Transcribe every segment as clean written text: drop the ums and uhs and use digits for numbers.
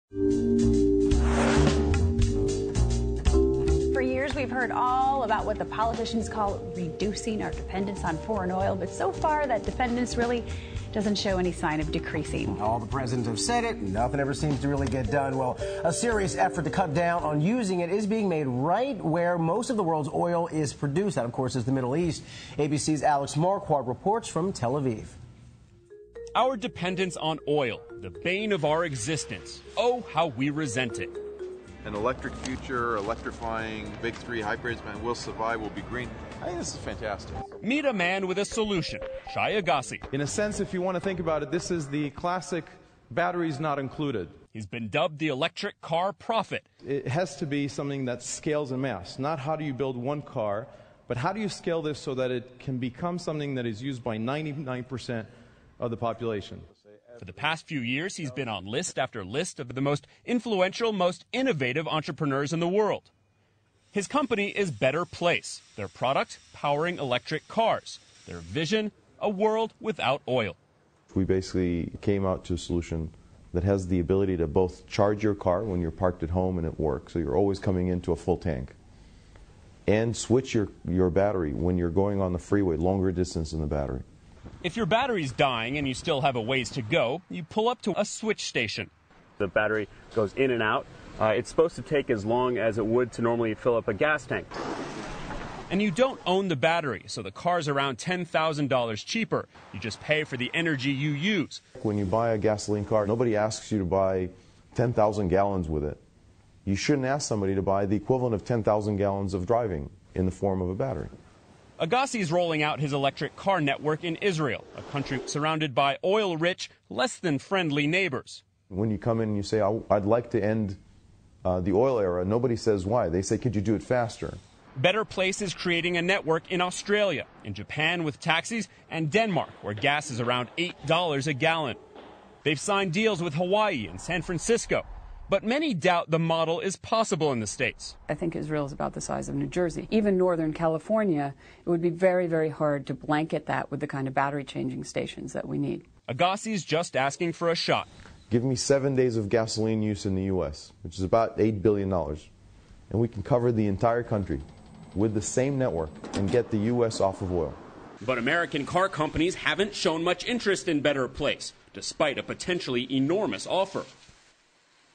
For years, we've heard all about what the politicians call reducing our dependence on foreign oil, but so far that dependence really doesn't show any sign of decreasing. All the presidents have said it, nothing ever seems to really get done. Well, a serious effort to cut down on using it is being made right where most of the world's oil is produced. That, of course, is the Middle East. ABC's Alex Marquardt reports from Tel Aviv. Our dependence on oil, the bane of our existence. Oh, how we resent it. An electric future, electrifying, big three hybrids, man, will survive, will be green. I think this is fantastic. Meet a man with a solution, Shai Agassi. In a sense, if you want to think about it, this is the classic batteries not included. He's been dubbed the electric car prophet. It has to be something that scales en masse. Not how do you build one car, but how do you scale this so that it can become something that is used by 99% of the population. For the past few years, he's been on list after list of the most influential, most innovative entrepreneurs in the world. His company is Better Place. Their product, powering electric cars. Their vision, a world without oil. We basically came out to a solution that has the ability to both charge your car when you're parked at home and at work, so you're always coming into a full tank, and switch your battery when you're going on the freeway, longer distance in the battery. If your battery's dying and you still have a ways to go, you pull up to a switch station. The battery goes in and out. It's supposed to take as long as it would to normally fill up a gas tank. And you don't own the battery, so the car's around $10,000 cheaper. You just pay for the energy you use. When you buy a gasoline car, nobody asks you to buy 10,000 gallons with it. You shouldn't ask somebody to buy the equivalent of 10,000 gallons of driving in the form of a battery. Agassi is rolling out his electric car network in Israel, a country surrounded by oil-rich, less than friendly neighbors. When you come in and you say, I'd like to end the oil era, nobody says why. They say, could you do it faster? Better Place is creating a network in Australia, in Japan with taxis, and Denmark, where gas is around $8 a gallon. They've signed deals with Hawaii and San Francisco. But many doubt the model is possible in the States. I think Israel is about the size of New Jersey. Even Northern California, it would be very, very hard to blanket that with the kind of battery changing stations that we need. Agassi's just asking for a shot. Give me 7 days of gasoline use in the U.S., which is about $8 billion. And we can cover the entire country with the same network and get the U.S. off of oil. But American car companies haven't shown much interest in Better Place, despite a potentially enormous offer.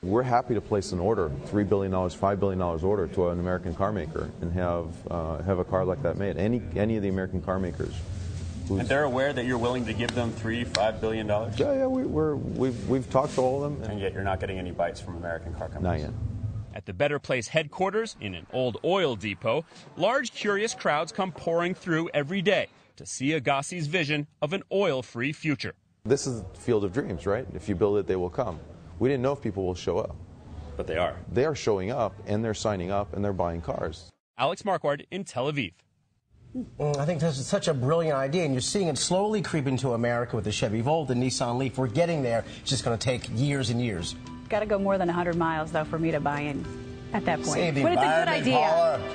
We're happy to place an order, $3 billion, $5 billion order to an American car maker and have a car like that made. Any of the American car makers. And they're aware that you're willing to give them $3-5 billion? Yeah, we've talked to all of them. And yet you're not getting any bites from American car companies? Not yet. At the Better Place headquarters in an old oil depot, large curious crowds come pouring through every day to see Agassi's vision of an oil-free future. This is the field of dreams, right? If you build it, they will come. We didn't know if people will show up. But they are. They are showing up, and they're signing up, and they're buying cars. Alex Marquardt in Tel Aviv. I think this is such a brilliant idea, and you're seeing it slowly creep into America with the Chevy Volt and Nissan Leaf. We're getting there. It's just going to take years and years. Got to go more than 100 miles, though, for me to buy in at that point. Save the But it's a good environment, idea. Paula.